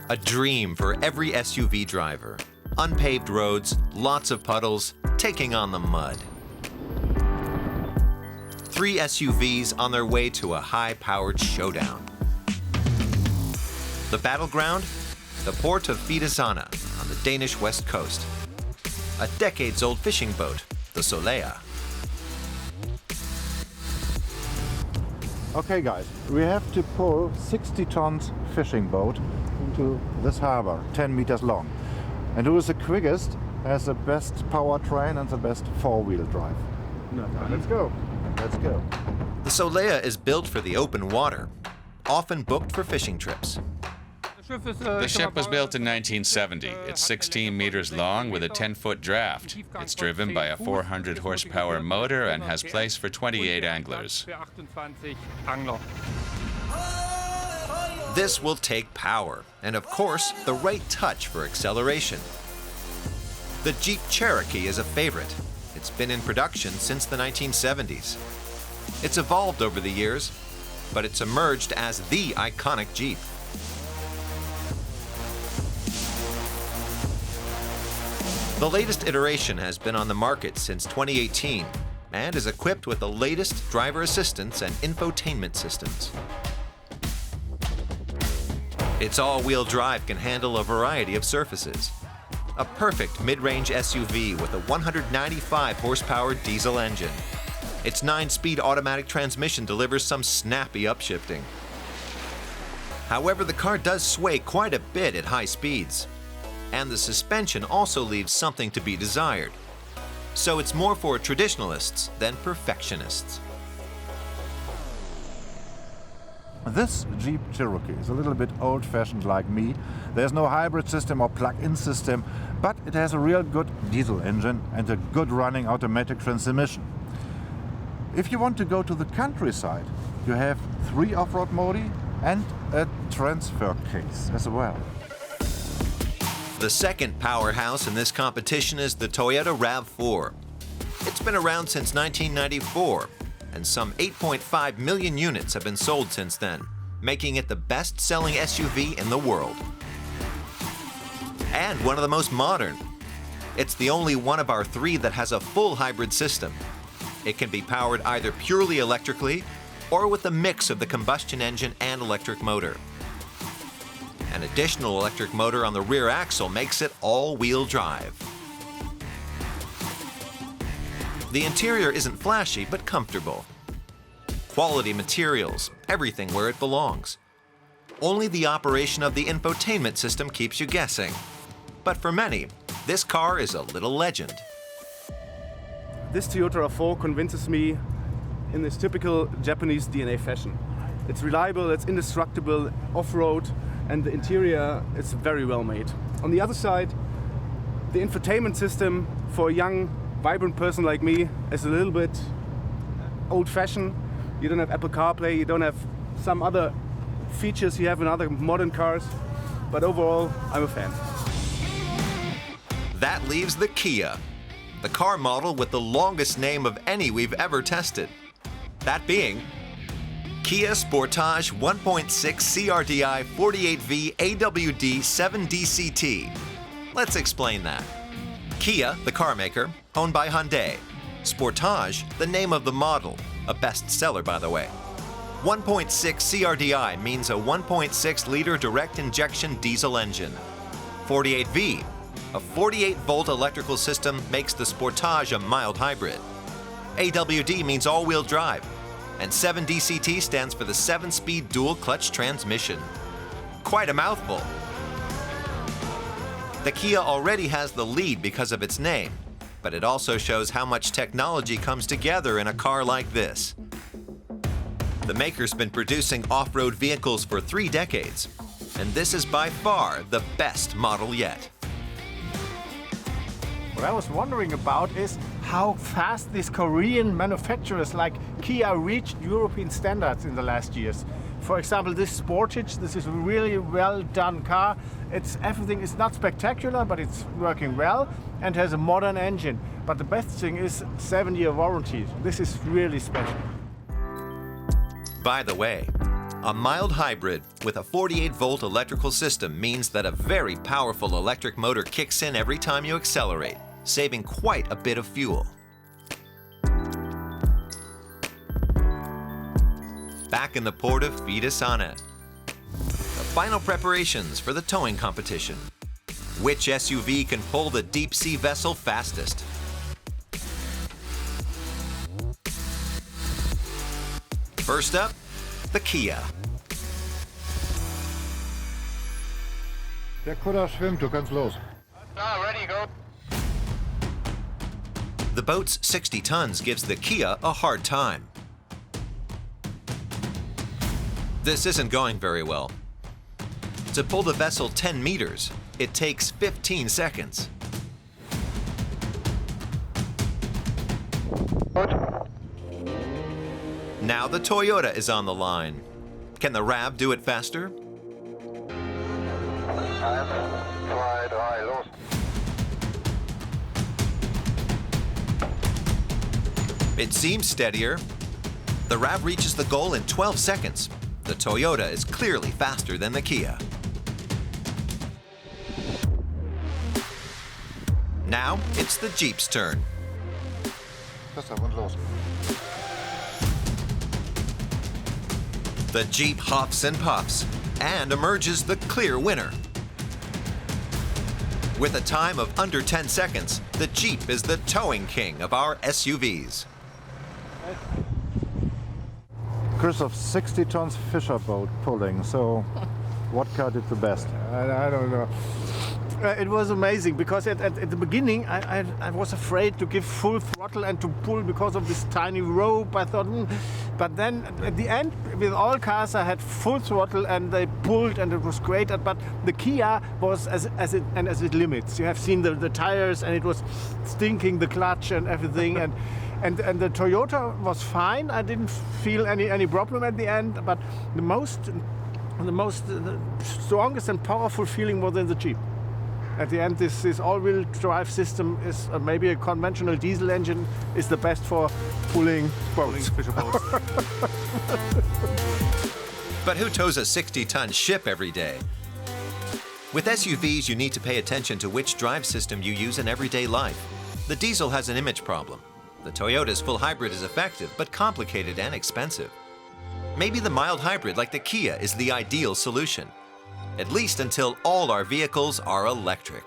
A dream for every SUV driver. Unpaved roads, lots of puddles, taking on the mud. 3 SUVs on their way to a high-powered showdown. The battleground? The port of Fidesana on the Danish west coast. A decades-old fishing boat, the Solea. Okay guys, we have to pull 60 tons fishing boat into this harbor, 10 meters long. And who is the quickest has the best powertrain and the best 4-wheel drive. Let's go. Let's go. The Solea is built for the open water, often booked for fishing trips. The ship was built in 1970. It's 16 meters long with a 10-foot draft. It's driven by a 400 horsepower motor and has place for 28 anglers. This will take power and, of course, the right touch for acceleration. The Jeep Cherokee is a favorite. It's been in production since the 1970s. It's evolved over the years, but it's emerged as the iconic Jeep. The latest iteration has been on the market since 2018 and is equipped with the latest driver assistance and infotainment systems. Its all-wheel drive can handle a variety of surfaces. A perfect mid-range SUV with a 195 horsepower diesel engine. Its 9-speed automatic transmission delivers some snappy upshifting. However, the car does sway quite a bit at high speeds. And the suspension also leaves something to be desired. So it's more for traditionalists than perfectionists. This Jeep Cherokee is a little bit old-fashioned like me. There's no hybrid system or plug-in system, but it has a real good diesel engine and a good running automatic transmission. If you want to go to the countryside, you have 3 off-road modi and a transfer case as well. The second powerhouse in this competition is the Toyota RAV4. It's been around since 1994, and some 8.5 million units have been sold since then, making it the best-selling SUV in the world. And one of the most modern. It's the only one of our 3 that has a full hybrid system. It can be powered either purely electrically or with a mix of the combustion engine and electric motor. An additional electric motor on the rear axle makes it all-wheel drive. The interior isn't flashy, but comfortable. Quality materials, everything where it belongs. Only the operation of the infotainment system keeps you guessing. But for many, this car is a little legend. This Toyota RAV4 convinces me in this typical Japanese DNA fashion. It's reliable, it's indestructible, off-road, and the interior is very well made. On the other side, the infotainment system for a young, vibrant person like me is a little bit old-fashioned. You don't have Apple CarPlay, you don't have some other features you have in other modern cars, but overall, I'm a fan. That leaves the Kia, the car model with the longest name of any we've ever tested. That being Kia Sportage 1.6 CRDI 48V AWD 7DCT. Let's explain that. Kia, the car maker, owned by Hyundai. Sportage, the name of the model, a bestseller by the way. 1.6 CRDI means a 1.6-liter direct injection diesel engine. 48V, a 48-volt electrical system, makes the Sportage a mild hybrid. AWD means all-wheel drive. And 7DCT stands for the 7-speed dual-clutch transmission. Quite a mouthful. The Kia already has the lead because of its name, but it also shows how much technology comes together in a car like this. The maker's been producing off-road vehicles for 3 decades, and this is by far the best model yet. What I was wondering about is how fast these Korean manufacturers like Kia reached European standards in the last years. For example, this Sportage, this is a really well done car. Everything is not spectacular, but it's working well and has a modern engine. But the best thing is 7-year warranty. This is really special. By the way, A mild hybrid with a 48-volt electrical system means that a very powerful electric motor kicks in every time you accelerate, saving quite a bit of fuel. Back in the port of Fidersane. The final preparations for the towing competition. Which SUV can pull the deep-sea vessel fastest? First up, the Kia. Der Kutter schwimmt, du kannst los. Ready, go. The boat's 60 tons gives the Kia a hard time. This isn't going very well. To pull the vessel 10 meters, it takes 15 seconds. Now the Toyota is on the line. Can the RAV do it faster? It seems steadier. The RAV reaches the goal in 12 seconds. The Toyota is clearly faster than the Kia. Now it's the Jeep's turn. Christof, und los. The Jeep huffs and puffs and emerges the clear winner. With a time of under 10 seconds, the Jeep is the towing king of our SUVs. Christof, 60 tons fisher boat pulling, so what car did the best? I don't know. It was amazing because at the beginning I was afraid to give full throttle and to pull because of this tiny rope. I thought, but then at the end with all cars I had full throttle and they pulled and it was great. But the Kia was as it limits. You have seen the tires and it was stinking the clutch and everything and the Toyota was fine. I didn't feel any problem at the end. But the strongest and powerful feeling was in the Jeep. At the end, this all-wheel drive system is maybe a conventional diesel engine is the best for pulling boats. Fisher boats. But who tows a 60-ton ship every day? With SUVs, you need to pay attention to which drive system you use in everyday life. The diesel has an image problem. The Toyota's full hybrid is effective, but complicated and expensive. Maybe the mild hybrid like the Kia is the ideal solution. At least until all our vehicles are electric.